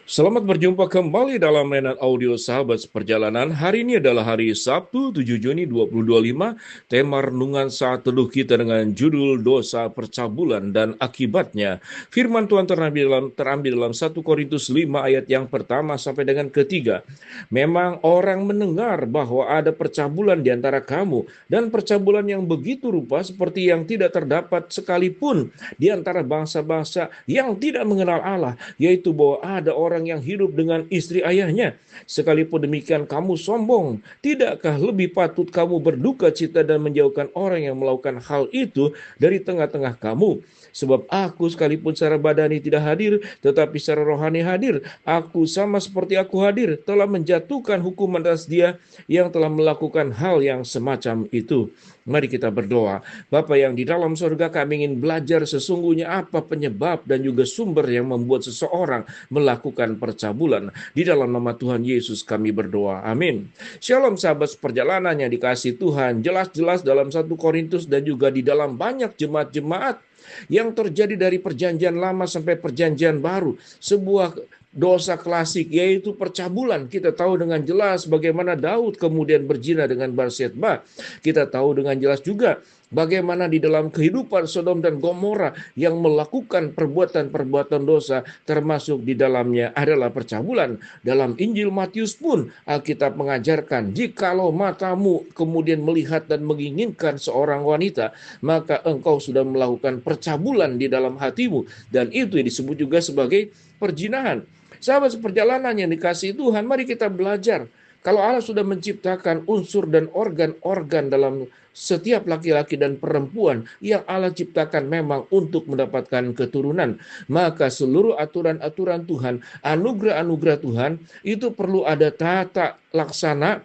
Selamat berjumpa kembali dalam layanan audio Sahabat Seperjalanan. Hari ini adalah hari Sabtu 7 Juni 2025. Tema renungan saat teduh kita dengan judul Dosa Percabulan dan Akibatnya. Firman Tuhan terambil dalam 1 Korintus 5 ayat yang pertama sampai dengan ketiga. Memang orang mendengar bahwa ada percabulan di antara kamu, dan percabulan yang begitu rupa seperti yang tidak terdapat sekalipun di antara bangsa-bangsa yang tidak mengenal Allah, yaitu bahwa ada orang yang hidup dengan istri ayahnya. Sekalipun demikian kamu sombong, tidakkah lebih patut kamu berduka cita dan menjauhkan orang yang melakukan hal itu dari tengah-tengah kamu? Sebab aku sekalipun secara badani tidak hadir, tetapi secara rohani hadir. Aku sama seperti aku hadir, telah menjatuhkan hukuman atas dia yang telah melakukan hal yang semacam itu. Mari kita berdoa. Bapa yang di dalam surga, kami ingin belajar sesungguhnya apa penyebab dan juga sumber yang membuat seseorang melakukan percabulan. Di dalam nama Tuhan Yesus kami berdoa. Amin. Shalom sahabat seperjalanan yang dikasihi Tuhan. Jelas-jelas dalam 1 Korintus dan juga di dalam banyak jemaat-jemaat yang terjadi dari perjanjian lama sampai perjanjian baru. Sebuah dosa klasik yaitu percabulan. Kita tahu dengan jelas bagaimana Daud kemudian berzina dengan Batseba. Kita tahu dengan jelas juga bagaimana di dalam kehidupan Sodom dan Gomora yang melakukan perbuatan-perbuatan dosa, termasuk di dalamnya adalah percabulan. Dalam Injil Matius pun Alkitab mengajarkan, jikalau matamu kemudian melihat dan menginginkan seorang wanita, maka engkau sudah melakukan percabulan di dalam hatimu. Dan itu disebut juga sebagai perzinahan. Sahabat seperjalanan yang dikasihi Tuhan, mari kita belajar. Kalau Allah sudah menciptakan unsur dan organ-organ dalam setiap laki-laki dan perempuan yang Allah ciptakan memang untuk mendapatkan keturunan, maka seluruh aturan-aturan Tuhan, anugerah-anugerah Tuhan, itu perlu ada tata laksana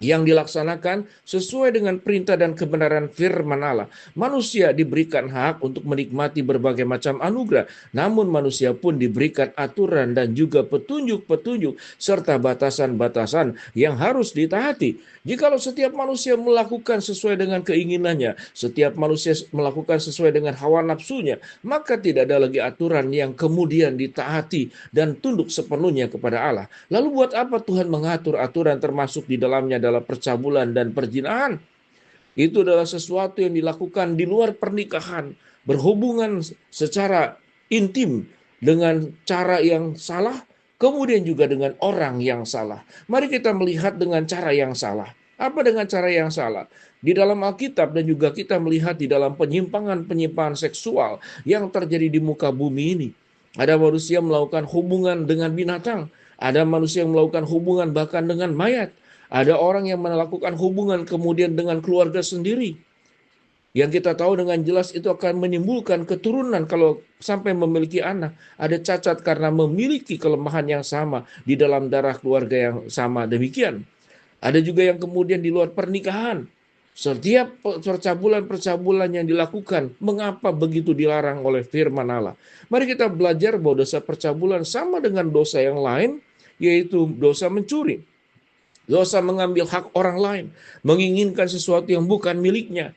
yang dilaksanakan sesuai dengan perintah dan kebenaran firman Allah. Manusia diberikan hak untuk menikmati berbagai macam anugerah, namun manusia pun diberikan aturan dan juga petunjuk-petunjuk serta batasan-batasan yang harus ditaati. Jikalau setiap manusia melakukan sesuai dengan keinginannya, setiap manusia melakukan sesuai dengan hawa nafsunya, maka tidak ada lagi aturan yang kemudian ditaati dan tunduk sepenuhnya kepada Allah. Lalu buat apa Tuhan mengatur aturan termasuk di dalamnya adalah percabulan dan perzinahan? Itu adalah sesuatu yang dilakukan di luar pernikahan, berhubungan secara intim dengan cara yang salah, kemudian juga dengan orang yang salah. Mari kita melihat dengan cara yang salah. Apa dengan cara yang salah? Di dalam Alkitab dan juga kita melihat di dalam penyimpangan-penyimpangan seksual yang terjadi di muka bumi ini. Ada manusia melakukan hubungan dengan binatang, ada manusia yang melakukan hubungan bahkan dengan mayat. Ada orang yang melakukan hubungan kemudian dengan keluarga sendiri. Yang kita tahu dengan jelas itu akan menimbulkan keturunan kalau sampai memiliki anak. Ada cacat karena memiliki kelemahan yang sama di dalam darah keluarga yang sama demikian. Ada juga yang kemudian di luar pernikahan. Setiap percabulan-percabulan yang dilakukan, mengapa begitu dilarang oleh firman Allah? Mari kita belajar bahwa dosa percabulan sama dengan dosa yang lain, yaitu dosa mencuri. Dosa mengambil hak orang lain, menginginkan sesuatu yang bukan miliknya.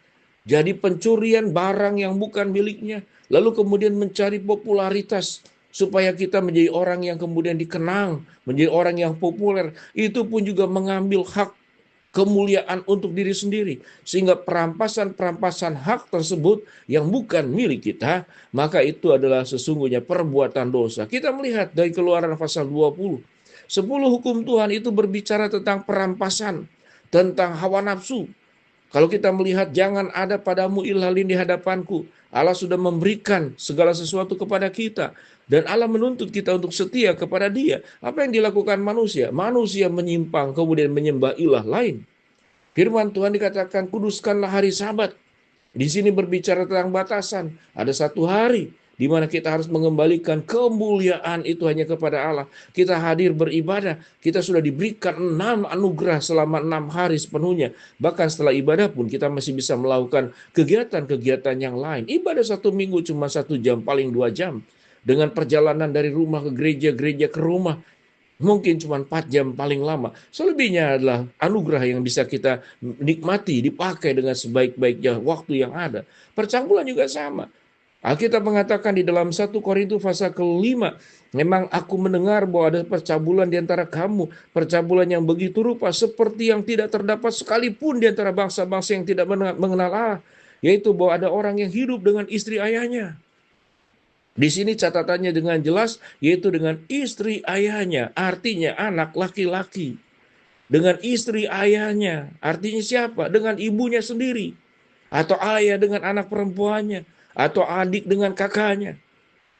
Jadi pencurian barang yang bukan miliknya, lalu kemudian mencari popularitas supaya kita menjadi orang yang kemudian dikenang, menjadi orang yang populer. Itu pun juga mengambil hak kemuliaan untuk diri sendiri. Sehingga perampasan-perampasan hak tersebut yang bukan milik kita, maka itu adalah sesungguhnya perbuatan dosa. Kita melihat dari Keluaran pasal 20. 10 hukum Tuhan itu berbicara tentang perampasan, tentang hawa nafsu. Kalau kita melihat jangan ada padamu ilhalin di hadapanku. Allah sudah memberikan segala sesuatu kepada kita. Dan Allah menuntut kita untuk setia kepada dia. Apa yang dilakukan manusia? Manusia menyimpang kemudian menyembah ilah lain. Firman Tuhan dikatakan kuduskanlah hari Sabat. Di sini berbicara tentang batasan. Ada satu hari di mana kita harus mengembalikan kemuliaan itu hanya kepada Allah. Kita hadir beribadah, kita sudah diberikan 6 anugerah selama 6 hari sepenuhnya. Bahkan setelah ibadah pun kita masih bisa melakukan kegiatan-kegiatan yang lain. Ibadah 1 minggu cuma 1 jam, paling 2 jam. Dengan perjalanan dari rumah ke gereja, gereja ke rumah, mungkin cuma 4 jam paling lama. Selebihnya adalah anugerah yang bisa kita nikmati, dipakai dengan sebaik-baiknya waktu yang ada. Percabulan juga sama. Alkitab mengatakan di dalam 1 Korintus pasal ke-5, memang aku mendengar bahwa ada percabulan di antara kamu, percabulan yang begitu rupa seperti yang tidak terdapat sekalipun di antara bangsa-bangsa yang tidak mengenal Allah, yaitu bahwa ada orang yang hidup dengan istri ayahnya. Di sini catatannya dengan jelas, yaitu dengan istri ayahnya, artinya anak laki-laki. Dengan istri ayahnya, artinya siapa? Dengan ibunya sendiri. Atau ayah dengan anak perempuannya. Atau adik dengan kakaknya.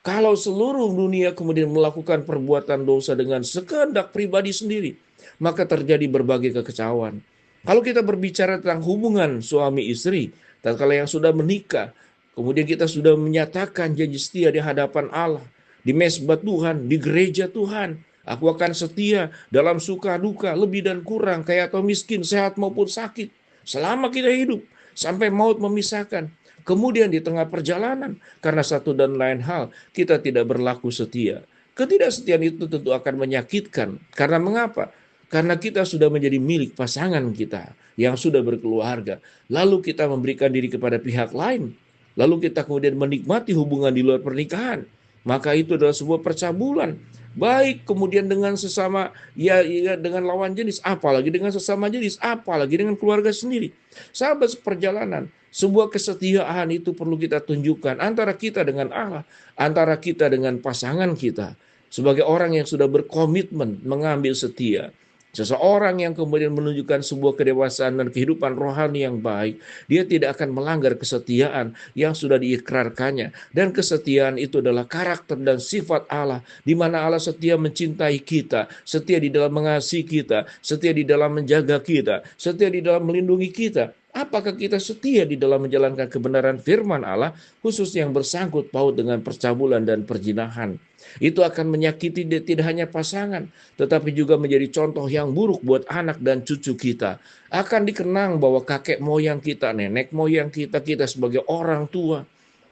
Kalau seluruh dunia kemudian melakukan perbuatan dosa dengan sekehendak pribadi sendiri, maka terjadi berbagai kekecauan. Kalau kita berbicara tentang hubungan suami istri, tatkala yang sudah menikah, kemudian kita sudah menyatakan janji setia di hadapan Allah, di mezbah Tuhan, di gereja Tuhan. Aku akan setia dalam suka duka, lebih dan kurang, kaya atau miskin, sehat maupun sakit, selama kita hidup, sampai maut memisahkan. Kemudian di tengah perjalanan, karena satu dan lain hal, kita tidak berlaku setia. Ketidaksetiaan itu tentu akan menyakitkan. Karena mengapa? Karena kita sudah menjadi milik pasangan kita yang sudah berkeluarga. Lalu kita memberikan diri kepada pihak lain. Lalu kita kemudian menikmati hubungan di luar pernikahan. Maka itu adalah sebuah percabulan. Baik kemudian dengan sesama, ya dengan lawan jenis, apalagi dengan sesama jenis, apalagi dengan keluarga sendiri. Sahabat seperjalanan, sebuah kesetiaan itu perlu kita tunjukkan antara kita dengan Allah, antara kita dengan pasangan kita. Sebagai orang yang sudah berkomitmen mengambil setia. Seseorang yang kemudian menunjukkan sebuah kedewasaan dan kehidupan rohani yang baik, dia tidak akan melanggar kesetiaan yang sudah diikrarkannya. Dan kesetiaan itu adalah karakter dan sifat Allah, di mana Allah setia mencintai kita, setia di dalam mengasihi kita, setia di dalam menjaga kita, setia di dalam melindungi kita. Apakah kita setia di dalam menjalankan kebenaran firman Allah, khusus yang bersangkut paut dengan percabulan dan perzinahan? Itu akan menyakiti tidak hanya pasangan, tetapi juga menjadi contoh yang buruk buat anak dan cucu kita. Akan dikenang bahwa kakek moyang kita, nenek moyang kita, kita sebagai orang tua,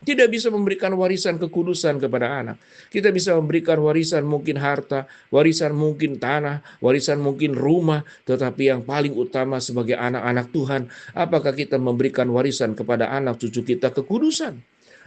tidak bisa memberikan warisan kekudusan kepada anak. Kita bisa memberikan warisan mungkin harta, warisan mungkin tanah, warisan mungkin rumah. Tetapi yang paling utama sebagai anak-anak Tuhan, apakah kita memberikan warisan kepada anak cucu kita kekudusan?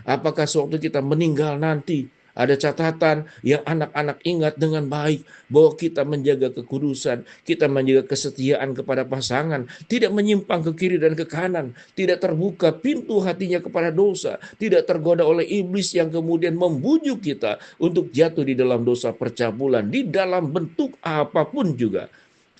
Apakah sewaktu kita meninggal nanti, ada catatan yang anak-anak ingat dengan baik bahwa kita menjaga kekudusan, kita menjaga kesetiaan kepada pasangan, tidak menyimpang ke kiri dan ke kanan, tidak terbuka pintu hatinya kepada dosa, tidak tergoda oleh iblis yang kemudian membujuk kita untuk jatuh di dalam dosa percabulan, di dalam bentuk apapun juga.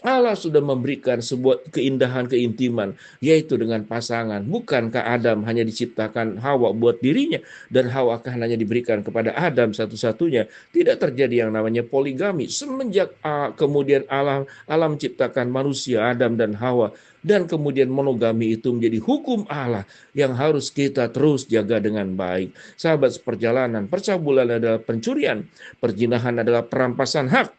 Allah sudah memberikan sebuah keindahan keintiman, yaitu dengan pasangan. Bukankah Adam hanya diciptakan Hawa buat dirinya, dan Hawa akan hanya diberikan kepada Adam satu-satunya? Tidak terjadi yang namanya poligami. Semenjak kemudian Allah menciptakan manusia, Adam dan Hawa, dan kemudian monogami itu menjadi hukum Allah yang harus kita terus jaga dengan baik. Sahabat seperjalanan, percabulan adalah pencurian, perzinahan adalah perampasan hak.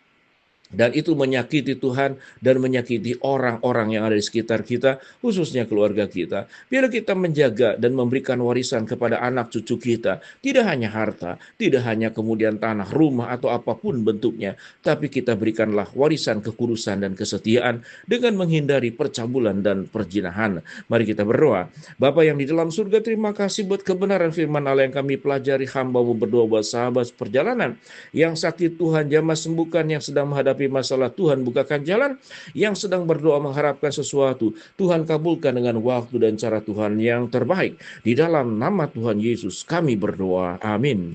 Dan itu menyakiti Tuhan dan menyakiti orang-orang yang ada di sekitar kita, khususnya keluarga kita. Biar kita menjaga dan memberikan warisan kepada anak cucu kita. Tidak hanya harta, tidak hanya kemudian tanah, rumah, atau apapun bentuknya. Tapi kita berikanlah warisan kekudusan dan kesetiaan dengan menghindari percabulan dan perzinahan. Mari kita berdoa. Bapa yang di dalam surga, terima kasih buat kebenaran firman Allah yang kami pelajari. Hamba-Mu berdoa buat sahabat perjalanan yang sakit, Tuhan jamah sembuhkan, yang sedang menghadapi masalah Tuhan bukakan jalan, yang sedang berdoa mengharapkan sesuatu Tuhan kabulkan dengan waktu dan cara Tuhan yang terbaik. Di dalam nama Tuhan Yesus kami berdoa, amin.